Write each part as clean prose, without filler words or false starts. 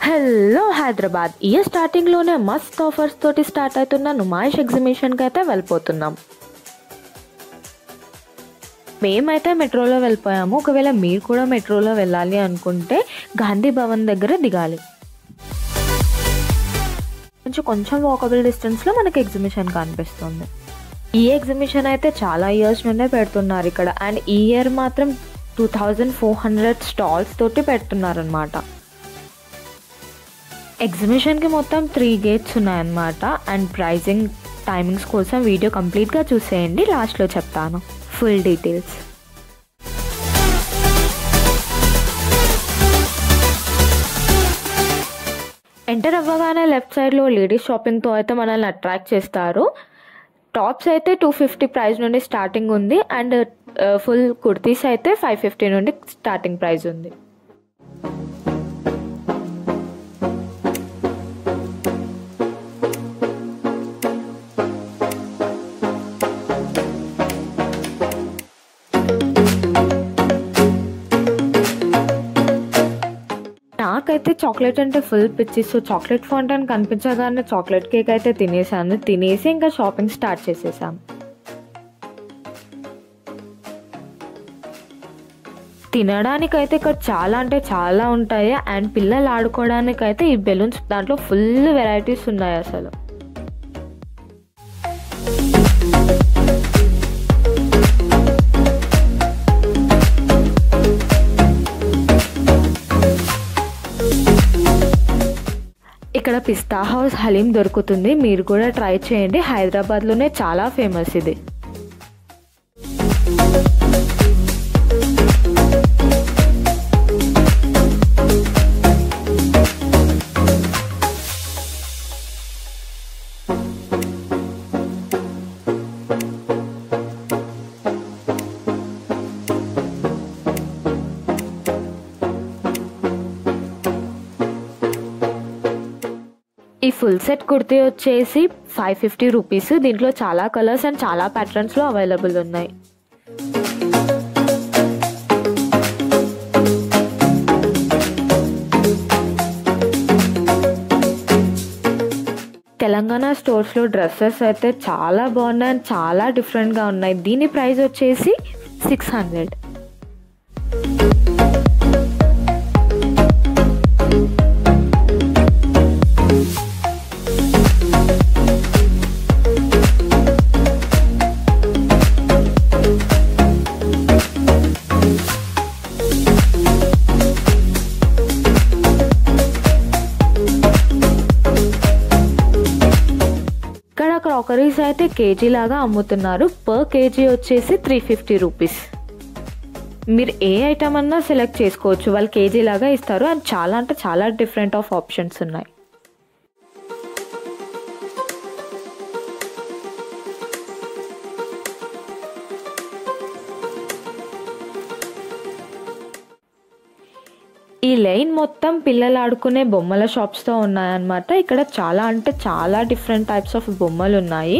Hello Hyderabad year స్టార్టింగ్లోనే మస్త్ offers తోటి స్టార్ట్ అవుతున్న నుమాయిష్ ఎగ్జిబిషన్కి అయితే వెళ్ళిపోతున్నాం. మేమైతే మెట్రోలో వెళ్ళిపోయాము. ఒకవేళ మీరు కూడా మెట్రోలో వెళ్ళాలి అనుకుంటే గాంధీ భవన్ దగ్గర దిగాలి. కొంచెం వాకబుల్ డిస్టెన్స్లో మనకి ఎగ్జిబిషన్ కనిపిస్తుంది. ఈ ఎగ్జిబిషన్ అయితే చాలా ఇయర్స్ నుండే పెడుతున్నారు ఇక్కడ. అండ్ ఈ ఇయర్ మాత్రం 2400 స్టాల్స్ తోటి పెడుతున్నారనమాట. ఎగ్జిబిషన్కి మొత్తం 3 గేట్స్ ఉన్నాయన్నమాట. అండ్ ప్రైజింగ్ టైమింగ్స్ కోసం వీడియో కంప్లీట్గా చూసేయండి, లాస్ట్లో చెప్తాను ఫుల్ డీటెయిల్స్. ఎంటర్ అవ్వగానే లెఫ్ట్ సైడ్లో లేడీస్ షాపింగ్తో అయితే మనల్ని అట్రాక్ట్ చేస్తారు. టాప్స్ అయితే 250 ప్రైస్ నుండి స్టార్టింగ్ ఉంది. అండ్ ఫుల్ కుర్తీస్ అయితే 550 నుండి స్టార్టింగ్ ప్రైస్ ఉంది. నాకైతే చాక్లెట్ అంటే ఫుల్ పిచ్చి. సో చాక్లెట్ ఫౌంటైన్ కనిపించగానే చాక్లెట్ కేక్ అయితే తినేసి ఇంకా షాపింగ్ స్టార్ట్ చేసేసాం. తినడానికైతే ఇక్కడ చాలా అంటే చాలా ఉంటాయి. అండ్ పిల్లలు ఆడుకోవడానికైతే ఈ బెలూన్స్ దాంట్లో ఫుల్ వెరైటీస్ ఉన్నాయి అసలు. ఇక్కడ పిస్తా హౌస్ హలీం దొరుకుతుంది, మీరు కూడా ట్రై చేయండి. హైదరాబాద్లోనే చాలా ఫేమస్ ఇది. ఈ ఫుల్ సెట్ కుర్తీ వచ్చేసి 550 రూపీస్. దీంట్లో చాలా కలర్స్ అండ్ చాలా ప్యాటర్న్స్లో అవైలబుల్ ఉన్నాయి. తెలంగాణ స్టోర్స్లో డ్రెస్సెస్ అయితే చాలా బాగున్నాయి అండ్ చాలా డిఫరెంట్గా ఉన్నాయి. దీని ప్రైస్ వచ్చేసి 600. క్రాకరీస్ అయితే కేజీ లాగా అమ్ముతున్నారు. పర్ కేజీ వచ్చేసి 350 రూపీస్. మీరు ఏ ఐటమ్ అన్నా సెలెక్ట్ చేసుకోవచ్చు, వాళ్ళు కేజీ లాగా ఇస్తారు. అండ్ చాలా అంటే చాలా డిఫరెంట్ ఆఫ్ ఆప్షన్స్ ఉన్నాయి. ఈ లైన్ మొత్తం పిల్లలు ఆడుకునే బొమ్మల షాప్స్తో ఉన్నాయన్నమాట. ఇక్కడ చాలా అంటే చాలా డిఫరెంట్ టైప్స్ ఆఫ్ బొమ్మలు ఉన్నాయి.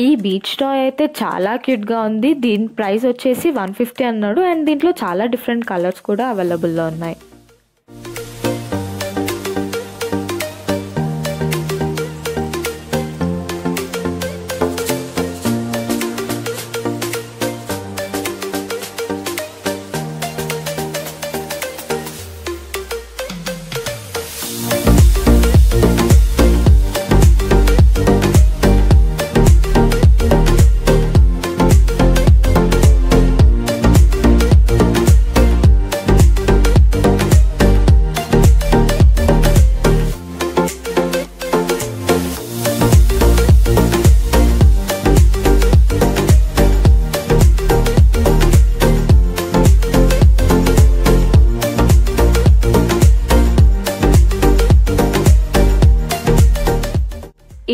ఈ బీచ్ టాయ్ అయితే చాలా క్యూట్గా ఉంది. దీని ప్రైస్ వచ్చేసి 150 అన్నాడు. అండ్ దీంట్లో చాలా డిఫరెంట్ కలర్స్ కూడా అవైలబుల్లో ఉన్నాయి.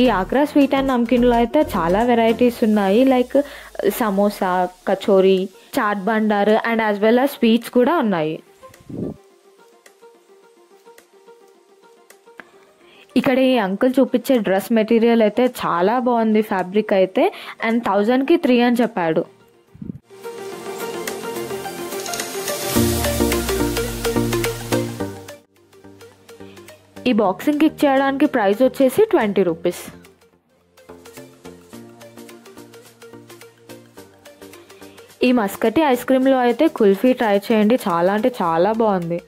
ఈ ఆగ్రా స్వీట్ అండ్ నమ్కిన్లో అయితే చాలా వెరైటీస్ ఉన్నాయి. Like samosa, kachori, chaat Bhandar and as well as sweets కూడా ఉన్నాయి. ఇక్కడ ఈ అంకుల్ చూపించే డ్రెస్ మెటీరియల్ అయితే చాలా బాగుంది. ఫ్యాబ్రిక్ అయితే అండ్ 1000కి 3 అని చెప్పాడు. ఈ బాక్సింగ్ కిక్ చేయడానికి ప్రైస్ వచ్చేసి 20 రూపీస్. ఈ మస్కటి ఐస్ క్రీమ్లో అయితే కుల్ఫీ ట్రై చేయండి, చాలా అంటే చాలా బాగుంది.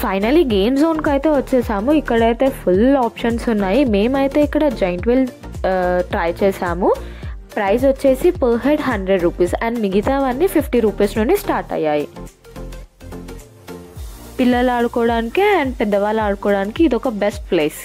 ఫైనలీ గేమ్ జోన్కి అయితే వచ్చేసాము. ఇక్కడైతే ఫుల్ ఆప్షన్స్ ఉన్నాయి. మేమైతే ఇక్కడ జైంట్ వీల్ ట్రై చేసాము. ప్రైస్ వచ్చేసి పర్ హెడ్ 100 రూపీస్ అండ్ మిగతావన్నీ 50 రూపీస్ నుండి స్టార్ట్ అయ్యాయి. పిల్లలు ఆడుకోవడానికి అండ్ పెద్దవాళ్ళు ఆడుకోవడానికి ఇదొక బెస్ట్ ప్లేస్.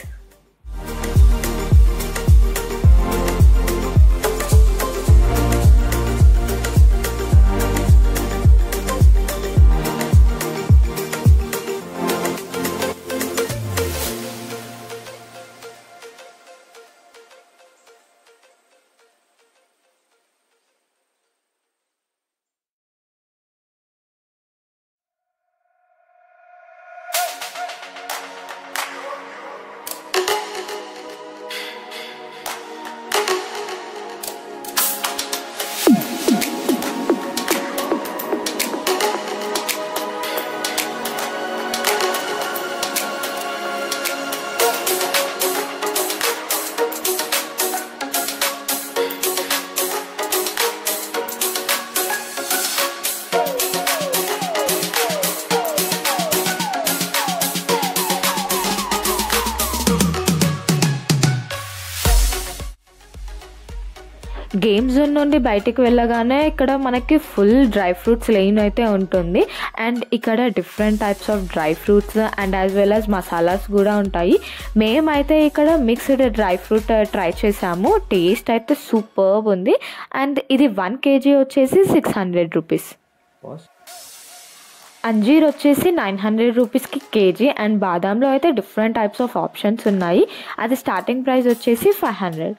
గేమ్ జోన్ నుండి బయటికి వెళ్ళగానే ఇక్కడ మనకి ఫుల్ డ్రై ఫ్రూట్స్ లేన్ అయితే ఉంటుంది. అండ్ ఇక్కడ different types of dry fruits and as well as masalas కూడా ఉంటాయి. మేమైతే ఇక్కడ మిక్స్డ్ డ్రై ఫ్రూట్ ట్రై చేసాము. టేస్ట్ అయితే సూపర్బ్ ఉంది. అండ్ ఇది 1 kg వచ్చేసి 600 రూపీస్. అంజీర్ వచ్చేసి 900 రూపీస్కి కేజీ. అండ్ బాదాంలో అయితే డిఫరెంట్ టైప్స్ ఆఫ్ ఆప్షన్స్ ఉన్నాయి. అది స్టార్టింగ్ ప్రైస్ వచ్చేసి 500.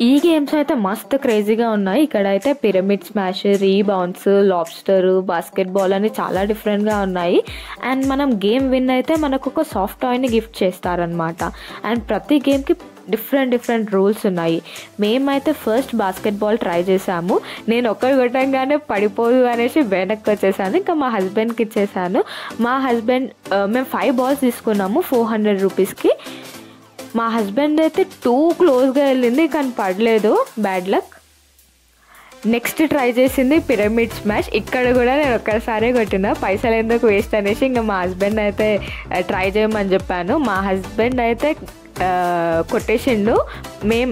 ఈ గేమ్స్ అయితే మస్తు క్రేజీగా ఉన్నాయి. ఇక్కడైతే pyramid smash, rebounds, lobster, basketball అని చాలా డిఫరెంట్గా ఉన్నాయి. అండ్ మనం గేమ్ విన్ అయితే మనకు ఒక సాఫ్ట్ టాయ్ని గిఫ్ట్ చేస్తారనమాట. అండ్ ప్రతి గేమ్కి డిఫరెంట్ రూల్స్ ఉన్నాయి. మేమైతే ఫస్ట్ బాస్కెట్బాల్ ట్రై చేసాము. నేను ఒక్కరు కొట్టంగానే పడిపోదు అనేసి వెనక్కి వచ్చేసాను. ఇంకా మా హస్బెండ్కి ఇచ్చేసాను. మా హస్బెండ్ మేము 5 balls తీసుకున్నాము 400 రూపీస్కి. మా హస్బెండ్ అయితే టూ క్లోజ్గా వెళ్ళింది కానీ పడలేదు, బ్యాడ్ లక్. నెక్స్ట్ ట్రై చేసింది పిరమిడ్ స్మాష్. ఇక్కడ కూడా నేను ఒక్కసారే కొట్టిన, పైసలు ఎందుకు వేస్ట్ అనేసి ఇంకా మా హస్బెండ్ అయితే ట్రై చేయమని చెప్పాను. మా హస్బెండ్ అయితే కొట్టేసిండు.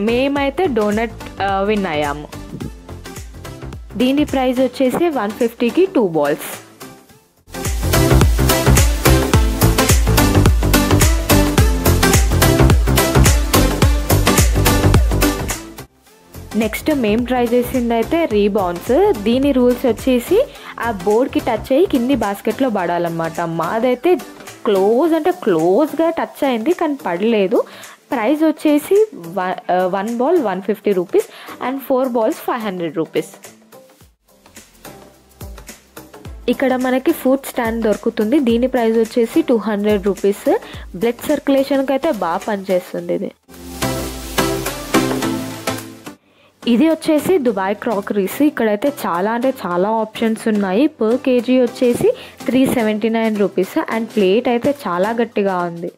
మేమైతే డోనట్ విన్ అయ్యాము. దీని ప్రైస్ వచ్చేసి 150కి 2 balls. నెక్స్ట్ మేము ట్రై చేసింది అయితే రీబౌన్స్. దీని రూల్స్ వచ్చేసి ఆ బోర్డ్కి టచ్ అయ్యి కింది బాస్కెట్లో పడాలన్నమాట. మాదైతే క్లోజ్గా టచ్ అయింది కానీ పడలేదు. ప్రైస్ వచ్చేసి 1 ball 150 rupees and 4 balls 500 rupees. ఇక్కడ మనకి ఫుడ్ స్టాండ్ దొరుకుతుంది. దీని ప్రైస్ వచ్చేసి 200 rupees. బ్లడ్ సర్క్యులేషన్కి అయితే బాగా పనిచేస్తుంది ఇది వచ్చేసి దుబాయ్ క్రాకరీస్. ఇక్కడైతే చాలా ఆప్షన్స్ ఉన్నాయి. పర్ కేజీ వచ్చేసి 379 rupees అండ్ ప్లేట్ అయితే చాలా గట్టిగా ఉంది.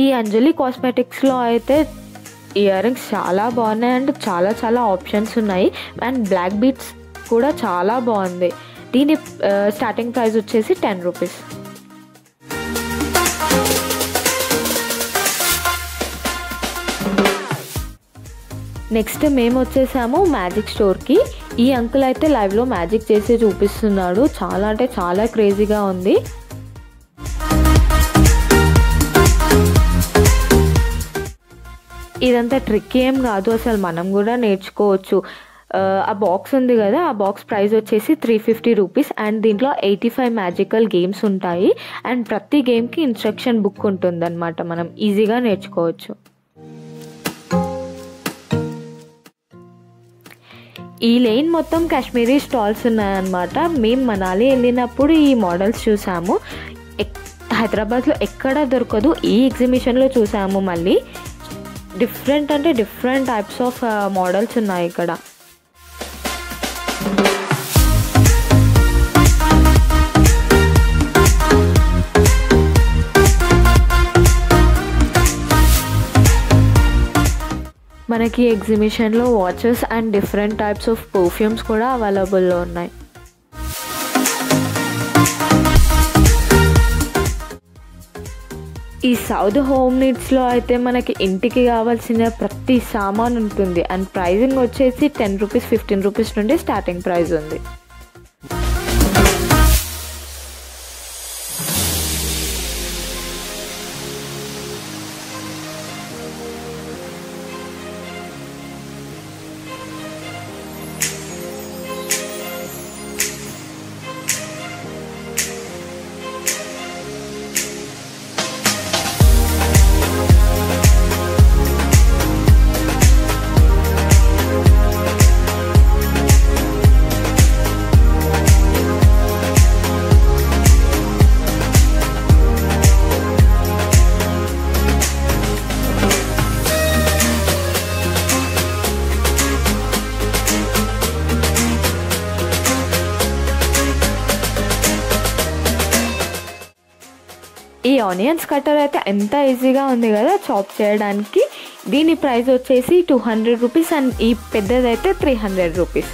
ఈ అంజలి కాస్మెటిక్స్లో అయితే ఇయర్ రింగ్స్ చాలా బాగున్నాయి అండ్ చాలా ఆప్షన్స్ ఉన్నాయి. అండ్ బ్లాక్ బీడ్స్ కూడా చాలా బాగుంది. దీని స్టార్టింగ్ ప్రైస్ వచ్చేసి 10 rupees. నెక్స్ట్ మేము వచ్చేసాము మ్యాజిక్ స్టోర్కి. ఈ అంకుల్ అయితే లైవ్లో మ్యాజిక్ చేసి చూపిస్తున్నాడు. చాలా క్రేజీగా ఉంది. ఇదంతా ట్రిక్ ఏం కాదు, అసలు మనం కూడా నేర్చుకోవచ్చు. ఆ బాక్స్ ఉంది కదా, ఆ బాక్స్ ప్రైస్ వచ్చేసి 350 rupees అండ్ దీంట్లో 85 మ్యాజికల్ గేమ్స్ ఉంటాయి అండ్ ప్రతి గేమ్కి ఇన్స్ట్రక్షన్ బుక్ ఉంటుంది అనమాట. మనం ఈజీగా నేర్చుకోవచ్చు. ఈ లైన్ మొత్తం కాశ్మీరీ స్టాల్స్ ఉన్నాయన్నమాట. మేము మనాలి వెళ్ళినప్పుడు ఈ మోడల్స్ చూసాము. హైదరాబాద్లో ఎక్కడ దొరకదు. ఈ ఎగ్జిబిషన్లో చూసాము. మళ్ళీ డిఫరెంట్ టైప్స్ ఆఫ్ మోడల్స్ ఉన్నాయి ఇక్కడ. మనకి ఎగ్జిబిషన్లో watches and different types of perfumes కూడా అవైలబుల్లో ఉన్నాయి. ఈ సౌత్ హోమ్ నీడ్స్లో అయితే మనకి ఇంటికి కావాల్సిన ప్రతి సామాన్ ఉంటుంది అండ్ ప్రైజింగ్ వచ్చేసి 10 rupees 15 rupees నుండి స్టార్టింగ్ ప్రైస్ ఉంది. ఈ ఆనియన్స్ కట్టర్ అయితే ఎంత ఈజీగా ఉంది కదా చాప్ చేయడానికి. దీని ప్రైస్ వచ్చేసి 200 rupees అండ్ ఈ పెద్దదైతే 300 rupees.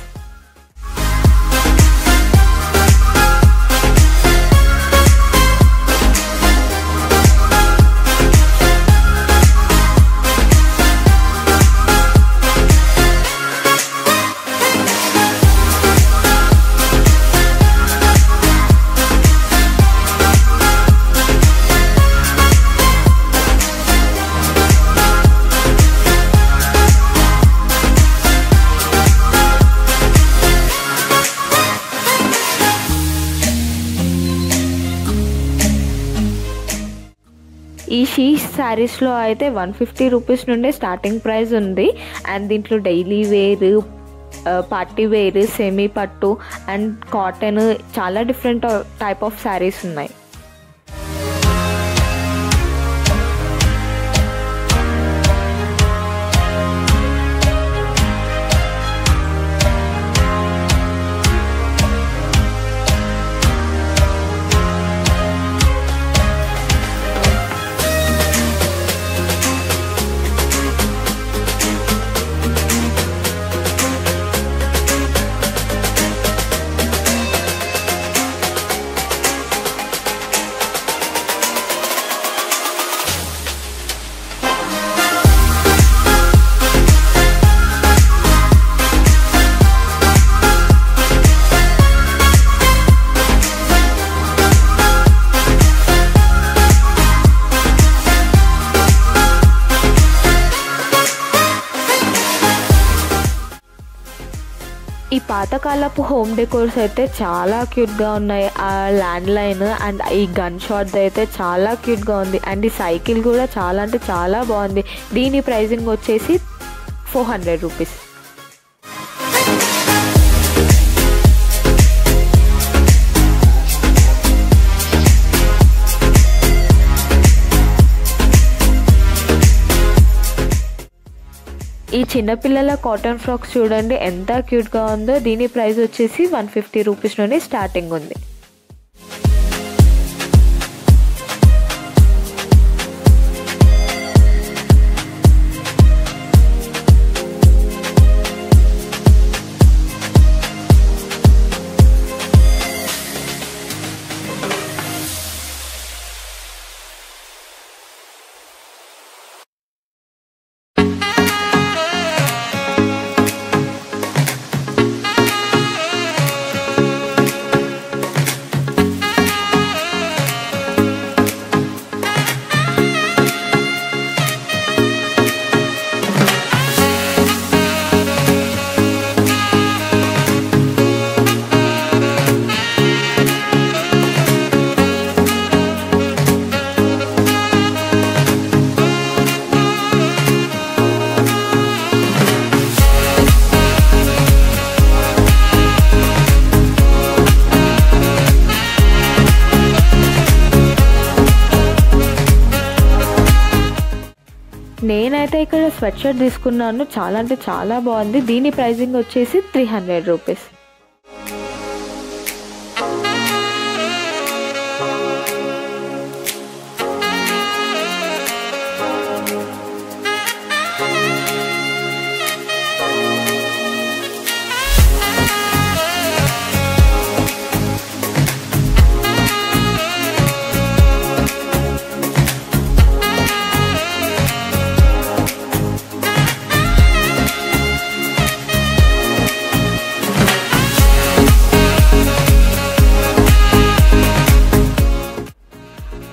ఈ షీష్ శారీస్లో అయితే 150 రూపీస్ నుండే స్టార్టింగ్ ప్రైస్ ఉంది. అండ్ దీంట్లో daily wear, party wear, semi పట్టు అండ్ కాటన్ చాలా డిఫరెంట్ టైప్ ఆఫ్ శారీస్ ఉన్నాయి. ఈ పాతకాలపు హోమ్ డెకోర్స్ అయితే చాలా క్యూట్గా ఉన్నాయి. ఆ ల్యాండ్ లైన్ అండ్ ఈ గన్ షాట్ అయితే చాలా క్యూట్గా ఉంది. అండ్ ఈ సైకిల్ కూడా చాలా అంటే చాలా బాగుంది. దీని ప్రైజింగ్ వచ్చేసి 400 రూపీస్. ఈ చిన్నపిల్లల కాటన్ ఫ్రాక్స్ చూడండి ఎంత క్యూట్గా ఉందో. దీని ప్రైస్ వచ్చేసి 150 రూపీస్ నుండి స్టార్టింగ్ ఉంది. నేనైతే ఇక్కడ స్వెట్ షర్ట్ తీసుకున్నాను. చాలా అంటే చాలా బాగుంది. దీని ప్రైజింగ్ వచ్చేసి 300 రూపీస్.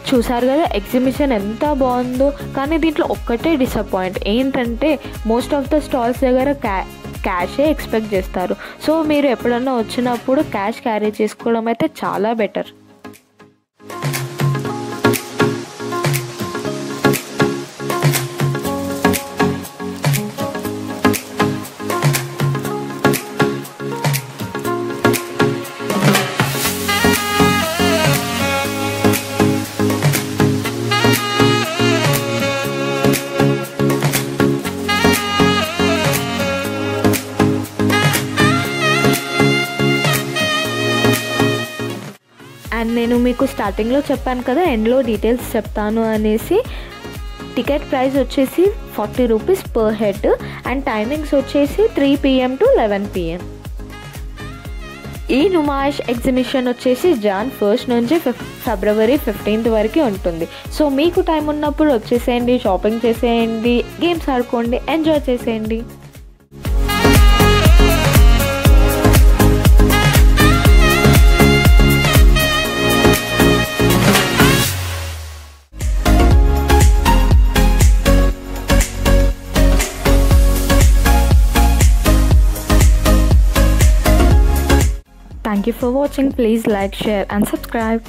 చూసారు కదా ఎగ్జిబిషన్ ఎంత బాగుందో. కానీ దీంట్లో ఒక్కటే డిసప్పాయింట్ ఏంటంటే మోస్ట్ ఆఫ్ ద స్టాల్స్ దగ్గర క్యాషే ఎక్స్పెక్ట్ చేస్తారు. సో మీరు ఎప్పుడన్నా వచ్చినప్పుడు క్యాష్ క్యారీ చేసుకోవడం అయితే చాలా బెటర్. అండ్ నేను మీకు స్టార్టింగ్లో చెప్పాను కదా ఎండ్లో డీటెయిల్స్ చెప్తాను అనేసి. టికెట్ ప్రైస్ వచ్చేసి 40 rupees per head and timings వచ్చేసి 3 PM to 11 PM. ఈ నుమాయిష్ ఎగ్జిబిషన్ వచ్చేసి Jan 1st నుంచి February 15th వరకు ఉంటుంది. సో మీకు టైం ఉన్నప్పుడు వచ్చేసేయండి, షాపింగ్ చేసేయండి, గేమ్స్ ఆడుకోండి, ఎంజాయ్ చేసేయండి. Thank you for watching. Please like, share and subscribe.